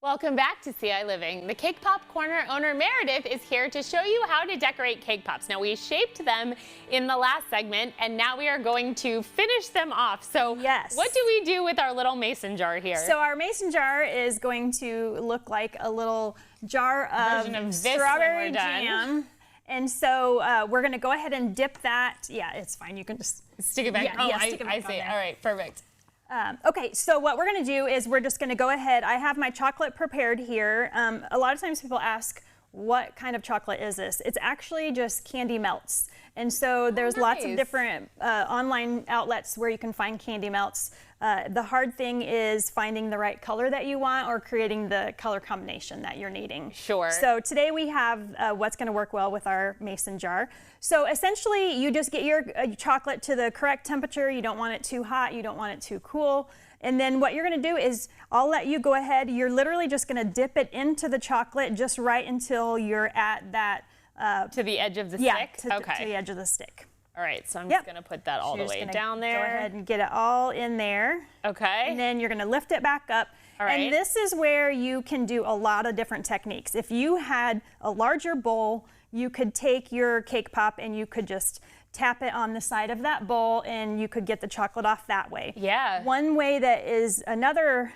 Welcome back to ciLiving. The Cake Pop Corner owner Meredith is here to show you how to decorate cake pops. Now, we shaped them in the last segment, and now we are going to finish them off. So yes. What do we do with our little mason jar here? So our mason jar is going to look like a little jar of strawberry jam. And so we're going to go ahead and dip that. Yeah, it's fine. You can just stick it back. Yeah, stick it back I see. All right, perfect. Okay, so what we're going to do is we're just going to go ahead. I have my chocolate prepared here. A lot of times people ask, what kind of chocolate is this? It's actually just candy melts. And so there's lots of different online outlets where you can find candy melts. The hard thing is finding the right color that you want or creating the color combination that you're needing. Sure. So today we have what's going to work well with our mason jar. So essentially you just get your chocolate to the correct temperature. You don't want it too hot. You don't want it too cool. And then what you're going to do is I'll let you go ahead. You're literally just going to dip it into the chocolate just right until you're at that. To the edge of the stick? Yeah, to the edge of the stick. All right, so I'm just going to put that all the way down there. Go ahead and get it all in there. Okay. And then you're going to lift it back up. All right. And this is where you can do a lot of different techniques. If you had a larger bowl, you could take your cake pop and you could just tap it on the side of that bowl and you could get the chocolate off that way. Yeah. One way that is another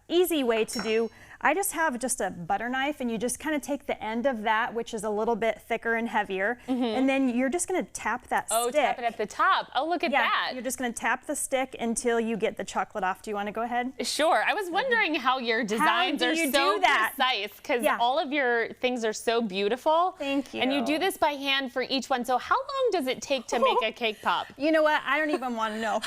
easy way to do, I just have a butter knife and you just kind of take the end of that, which is a little bit thicker and heavier, and then you're just going to tap that stick. Oh, tap it at the top. Oh, look at that. You're just going to tap the stick until you get the chocolate off. Do you want to go ahead? Sure. I was wondering how your designs are so precise because all of your things are so beautiful. Thank you. And you do this by hand for each one. So how long does it take to make a cake pop? You know what? I don't even want to know.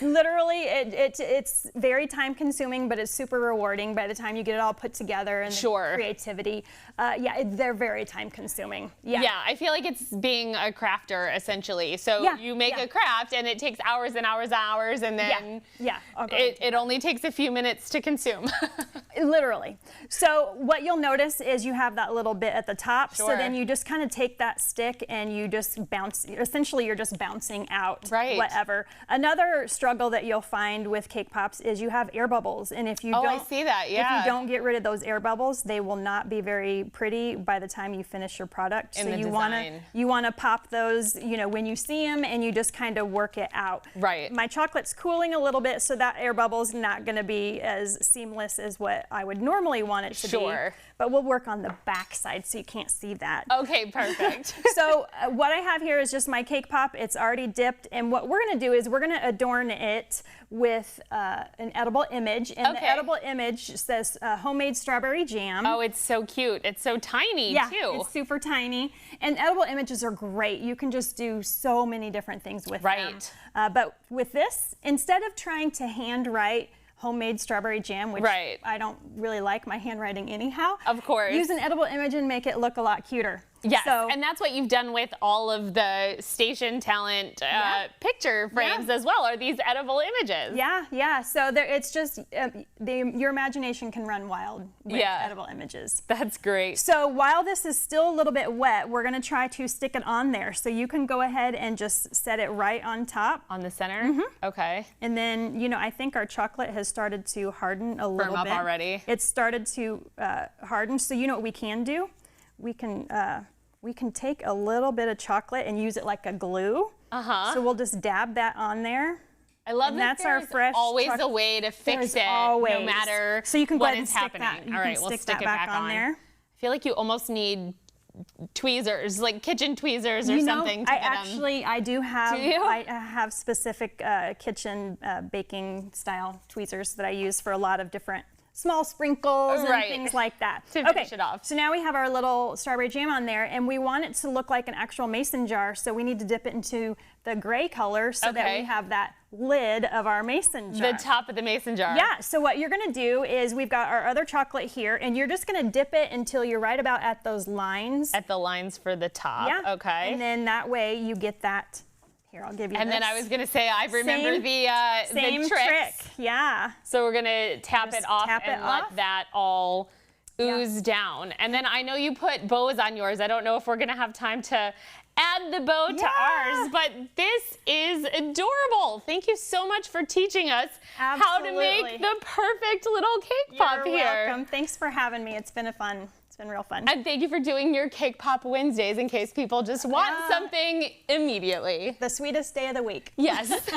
Literally, it's very time consuming, but it's super rewarding by the time you get it all put together and the creativity. Yeah, they're very time consuming. Yeah, I feel like it's being a crafter essentially. So you make a craft and it takes hours and hours and hours, and then it only takes a few minutes to consume. Literally. So what you'll notice is you have that little bit at the top. So then you just kind of take that stick and you just bounce. Essentially, you're just bouncing out whatever. Another struggle that you'll find with cake pops is you have air bubbles, and if you don't, I see that. Yeah. If you don't get rid of those air bubbles, they will not be very pretty by the time you finish your product. So you wanna pop those, you know, when you see them, and you just kind of work it out. Right. My chocolate's cooling a little bit, so that air bubble's not going to be as seamless as what I would normally want it to be. But we'll work on the back side so you can't see that. Okay, perfect. So what I have here is just my cake pop. It's already dipped, and what we're going to do is we're going to adorn it with an edible image, and the edible image says homemade strawberry jam. Oh, it's so cute. It's so tiny too. It's super tiny, and edible images are great. You can just do so many different things with them. But with this, instead of trying to handwrite homemade strawberry jam, which I don't really like my handwriting anyhow. Of course. Use an edible image and make it look a lot cuter. Yes, and that's what you've done with all of the station talent picture frames as well, are these edible images. Yeah. So it's just, your imagination can run wild with edible images. That's great. So while this is still a little bit wet, we're going to try to stick it on there. So you can go ahead and just set it right on top. On the center? Okay. And then, you know, I think our chocolate has started to harden a little bit. Firm up already. It's started to harden. So you know what we can do? We can take a little bit of chocolate and use it like a glue. So we'll just dab that on there. I love that that's our fresh always a way to fix it, no matter so you can go what ahead and is happening. All right, we'll stick it back on there. I feel like you almost need tweezers, like kitchen tweezers or something to I do have. Do you? I have specific kitchen baking style tweezers that I use for a lot of different small sprinkles and things like that. To finish it off. So now we have our little strawberry jam on there, and we want it to look like an actual mason jar, so we need to dip it into the gray color so that we have that lid of our mason jar. The top of the mason jar. Yeah, so what you're gonna do is we've got our other chocolate here, and you're just gonna dip it until you're right about at those lines. At the lines for the top, okay. And then that way you get that. Here, I'll give you this. Then I was going to say, I remember the trick. Yeah. So we're going to tap it off and let that all ooze down. And then I know you put bows on yours. I don't know if we're going to have time to add the bow to ours, but this is adorable. Thank you so much for teaching us how to make the perfect little cake pop here. You're welcome. Than's for having me. It's been real fun. And thank you for doing your Cake Pop Wednesdays in case people just want something immediately. The sweetest day of the week. Yes.